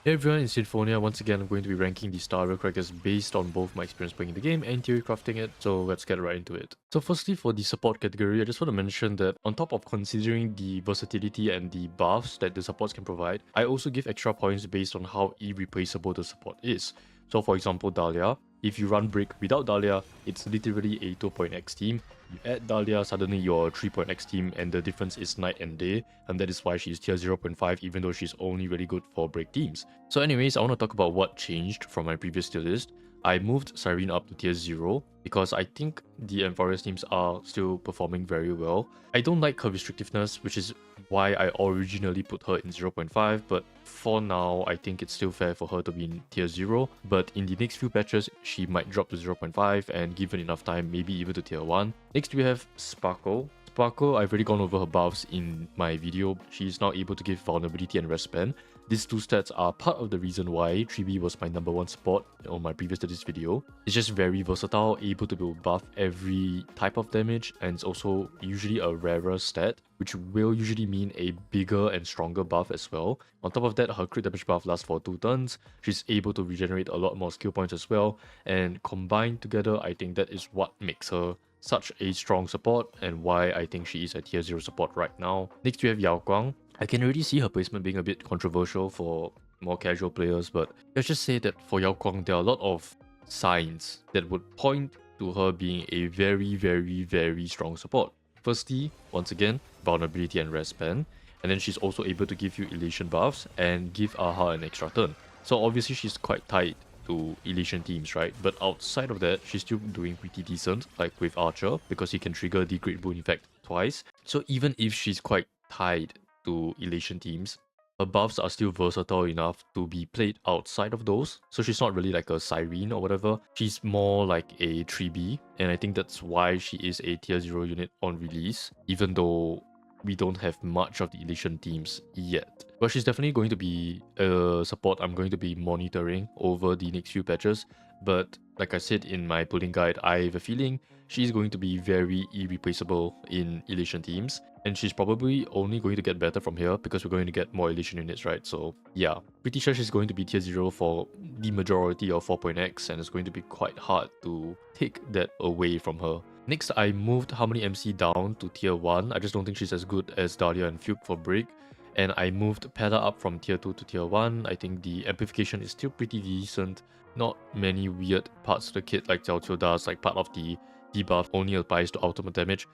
Hey everyone, it's Xinfonia. Once again, I'm going to be ranking the star hoyocreators based on both my experience playing the game and theory crafting it, so let's get right into it. So firstly, for the support category, I just want to mention that on top of considering the versatility and the buffs that the supports can provide, I also give extra points based on how irreplaceable the support is. So for example, Dahlia, if you run Brick without Dahlia, it's literally a 2-point-X team. You add Dahlia, suddenly you're a 3-point-X team, and the difference is night and day, and that is why she's tier 0.5 even though she's only really good for Break teams. So anyways, I want to talk about what changed from my previous tier list. I moved Cyrene up to tier 0 because I think the Amphoreus teams are still performing very well. I don't like her restrictiveness, which is why I originally put her in 0.5, but for now, I think it's still fair for her to be in tier 0, but in the next few patches, she might drop to 0.5 and given enough time, maybe even to tier 1. Next, we have Sparkle. Sparkle, I've already gone over her buffs in my video. She's now able to give vulnerability and rest spell. These two stats are part of the reason why 3B was my number 1 spot on my previous to this video. It's just very versatile, able to buff every type of damage, and it's also usually a rarer stat, which will usually mean a bigger and stronger buff as well. On top of that, her crit damage buff lasts for 2 turns. She's able to regenerate a lot more skill points as well, and combined together, I think that is what makes her such a strong support and why I think she is a tier 0 support right now. Next we have Yao Guang. I can already see her placement being a bit controversial for more casual players, but let's just say that for Yao Guang, there are a lot of signs that would point to her being a very strong support. Firstly, once again, vulnerability and rest spell, and then she's also able to give you elation buffs and give Aha an extra turn. So obviously she's quite tight to Elation teams, right? But outside of that, she's still doing pretty decent, like with Archer, because he can trigger the Great Boon effect twice. So even if she's quite tied to Elation teams, her buffs are still versatile enough to be played outside of those. So she's not really like a Cyrene or whatever. She's more like a 3B, and I think that's why she is a tier 0 unit on release, even though we don't have much of the Elation teams yet. But she's definitely going to be a support I'm going to be monitoring over the next few patches. But like I said in my pulling guide, I have a feeling she's going to be very irreplaceable in Elation teams. And she's probably only going to get better from here because we're going to get more Elation units, right? So yeah, pretty sure she's going to be tier 0 for the majority of 4.x, and it's going to be quite hard to take that away from her. Next, I moved Harmony MC down to tier 1. I just don't think she's as good as Dahlia and Fuke for Break. And I moved Peta up from tier 2 to tier 1. I think the amplification is still pretty decent. Not many weird parts of the kit like Xiao Qiu does, like part of the debuff only applies to ultimate damage.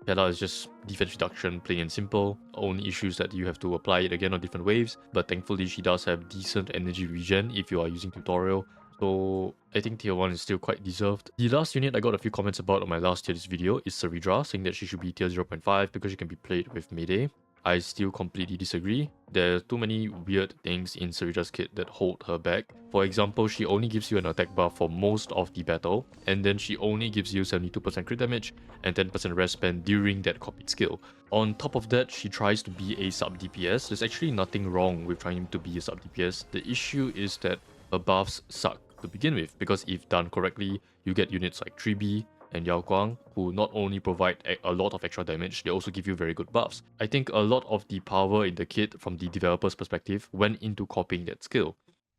Peta is just defense reduction, plain and simple. Only issues that you have to apply it again on different waves, but thankfully she does have decent energy regen if you are using tutorial. So I think tier 1 is still quite deserved. The last unit I got a few comments about on my last tier list video is Saridra, saying that she should be tier 0.5 because she can be played with melee. I still completely disagree. There are too many weird things in Saridra's kit that hold her back. For example, she only gives you an attack buff for most of the battle, and then she only gives you 72% crit damage and 10% rest spell during that copied skill. On top of that, she tries to be a sub DPS. There's actually nothing wrong with trying to be a sub DPS. The issue is that her buffs suck to begin with, because if done correctly, you get units like 3B and Yao Guang, who not only provide a lot of extra damage, they also give you very good buffs. I think a lot of the power in the kit from the developer's perspective went into copying that skill.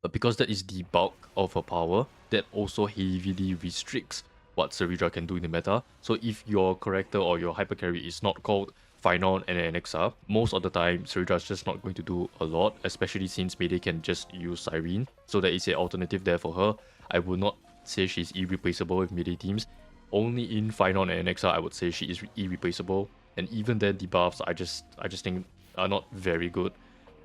But because that is the bulk of her power, that also heavily restricts what Saridra can do in the meta. So if your character or your hyper carry is not called Finon and an XR, most of the time Saridra is just not going to do a lot, especially since melee can just use Cyrene. So there is an alternative there for her. I would not say she's irreplaceable with melee teams. Only in Finon and NXR I would say she is irreplaceable, and even then the buffs I just think are not very good.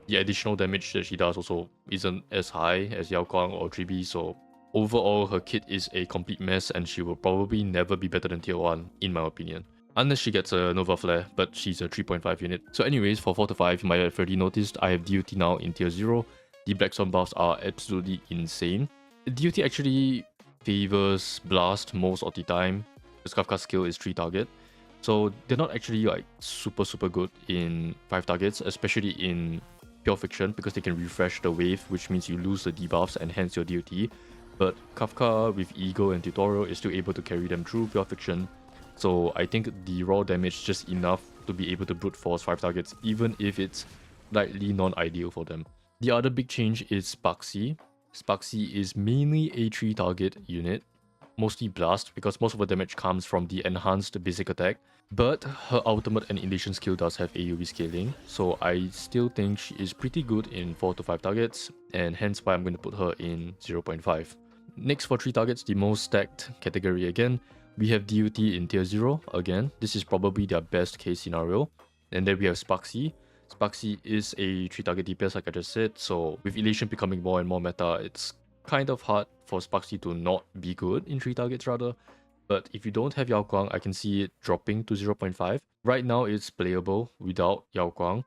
The additional damage that she does also isn't as high as Yao Guang or 3B, so overall her kit is a complete mess and she will probably never be better than tier 1 in my opinion. Unless she gets a Nova Flare, but she's a 3.5 unit. So anyways, for 4 to 5, you might have already noticed I have DOT now in tier 0. The Black Swan buffs are absolutely insane. DOT actually favors Blast most of the time. The Kafka skill is 3 target. So they're not actually like super good in 5 targets, especially in Pure Fiction, because they can refresh the wave, which means you lose the debuffs and hence your DOT. But Kafka with Eagle and Tutorial is still able to carry them through Pure Fiction. So I think the raw damage is just enough to be able to brute force 5 targets, even if it's slightly non-ideal for them. The other big change is Sparxie. Sparxie is mainly a 3 target unit, mostly blast because most of her damage comes from the enhanced basic attack, but her ultimate and elation skill does have AoE scaling, so I still think she is pretty good in 4 to 5 targets, and hence why I'm going to put her in 0.5. Next, for 3 targets, the most stacked category again, we have DUT in tier 0 again. This is probably their best case scenario. And then we have Sparxie. Sparxie is a 3 target DPS like I just said, so with Elation becoming more and more meta, it's kind of hard for Sparxie to not be good in 3 targets rather. But if you don't have Yao Guang, I can see it dropping to 0.5. Right now it's playable without Yao Guang.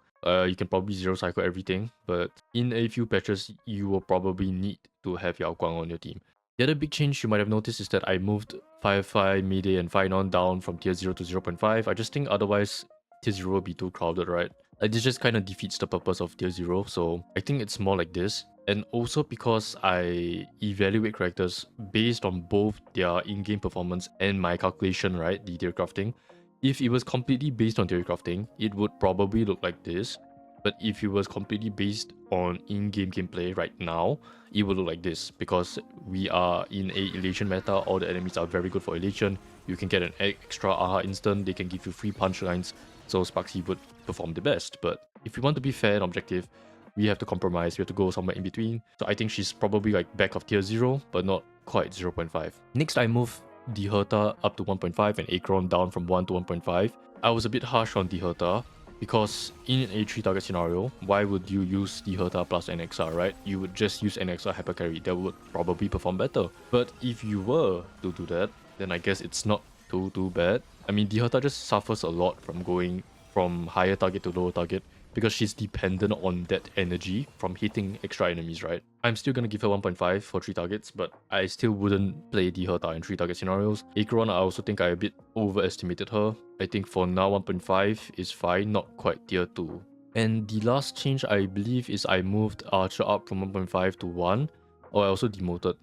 You can probably zero cycle everything, but in a few patches, you will probably need to have Yao Guang on your team. The other big change you might have noticed is that I moved Firefly, Mayday, and Finon down from tier 0 to 0.5. I just think otherwise tier 0 will be too crowded, right? Like, this just kind of defeats the purpose of tier 0, so I think it's more like this. And also because I evaluate characters based on both their in-game performance and my calculation, right, the theory crafting. If it was completely based on theory crafting, it would probably look like this. But if it was completely based on in-game gameplay right now, it would look like this, because we are in a Elation meta, all the enemies are very good for Elation. You can get an extra AHA instant, they can give you free punchlines, so Sparxie would perform the best. But if we want to be fair and objective, we have to compromise, we have to go somewhere in between. So I think she's probably like back of tier 0, but not quite 0.5. Next, I move the Herta up to 1.5 and Akron down from 1 to 1.5. I was a bit harsh on the Herta, because in a 3 target scenario, why would you use the Herta plus NXR, right? You would just use NXR Hyper Carry, that would probably perform better. But if you were to do that, then I guess it's not too bad. I mean, the Herta just suffers a lot from going from higher target to lower target, because she's dependent on that energy from hitting extra enemies, right? I'm still gonna give her 1.5 for 3 targets, but I still wouldn't play the Herta in 3 target scenarios. Akron, I also think I a bit overestimated her. I think for now 1.5 is fine, not quite tier 2. And the last change I believe is I moved Archer up from 1.5 to 1, or I also demoted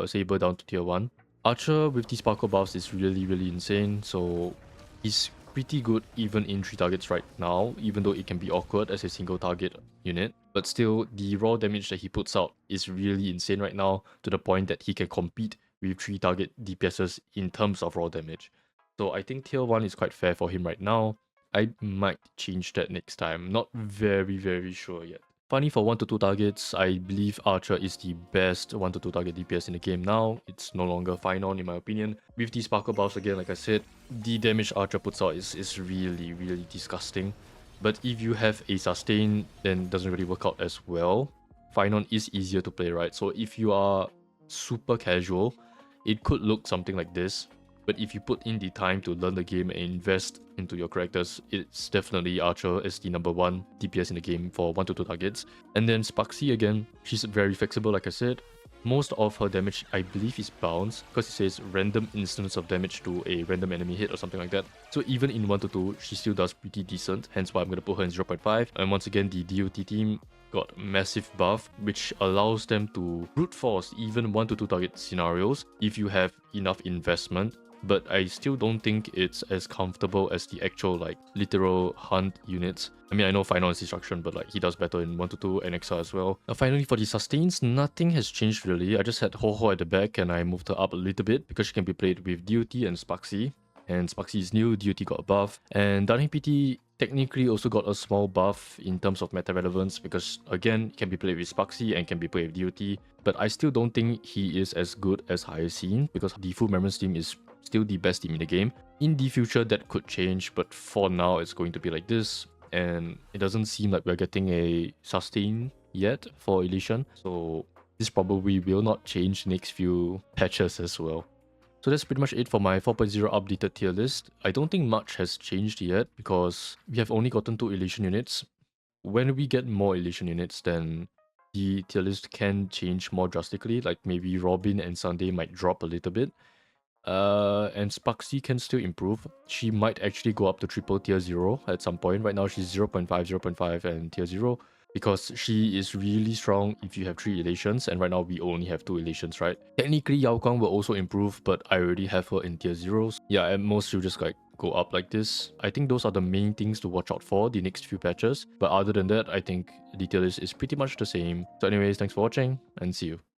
Saber down to tier 1. Archer with the Sparkle buffs is really insane, so he's pretty good even in 3 targets right now, even though it can be awkward as a single target unit. But still, the raw damage that he puts out is really insane right now, to the point that he can compete with 3 target DPSs in terms of raw damage. So I think tier 1 is quite fair for him right now. I might change that next time, not very sure yet. Finally, for 1 to 2 targets, I believe Archer is the best 1 to 2 target DPS in the game now. It's no longer Finon in my opinion. With the Sparkle buffs again, like I said, the damage Archer puts out is really disgusting. But if you have a sustain, then it doesn't really work out as well. Finon is easier to play, right? So if you are super casual, it could look something like this. But if you put in the time to learn the game and invest into your characters, it's definitely Archer as the number 1 DPS in the game for 1 to 2 targets. And then Sparxie again, she's very flexible like I said. Most of her damage I believe is bounce, because it says random instance of damage to a random enemy hit or something like that. So even in 1 to 2, she still does pretty decent, hence why I'm going to put her in 0.5. And once again, the DOT team got massive buff, which allows them to brute force even 1 to 2 target scenarios if you have enough investment. But I still don't think it's as comfortable as the actual like literal hunt units. I mean, I know Final is destruction, but like he does better in 1 to 2 and XR as well. Finally, for the sustains, nothing has changed really. I just had Ho at the back and I moved her up a little bit because she can be played with DOT and Sparxie. And Sparxie is new, DOT got a buff. And Darling PT technically also got a small buff in terms of meta relevance, because again, it can be played with Sparxie and can be played with DOT. But I still don't think he is as good as Hyacin, because the full Remembrance team is still the best team in the game. In the future, that could change, but for now, it's going to be like this. And it doesn't seem like we're getting a sustain yet for Elation, so this probably will not change next few patches as well. So that's pretty much it for my 4.0 updated tier list. I don't think much has changed yet, because we have only gotten 2 Elation units. When we get more Elation units, then the tier list can change more drastically, like maybe Robin and Sunday might drop a little bit. And Sparxie can still improve. She might actually go up to triple tier 0 at some point. Right now she's 0.5, 0.5 and tier 0, because she is really strong if you have 3 Elations, and right now we only have 2 Elations, right? Technically Yao Guang will also improve, but I already have her in tier 0s. Yeah, at most she'll just like go up like this. I think those are the main things to watch out for the next few patches. But other than that, I think the tier list is pretty much the same. So anyways, thanks for watching and see you.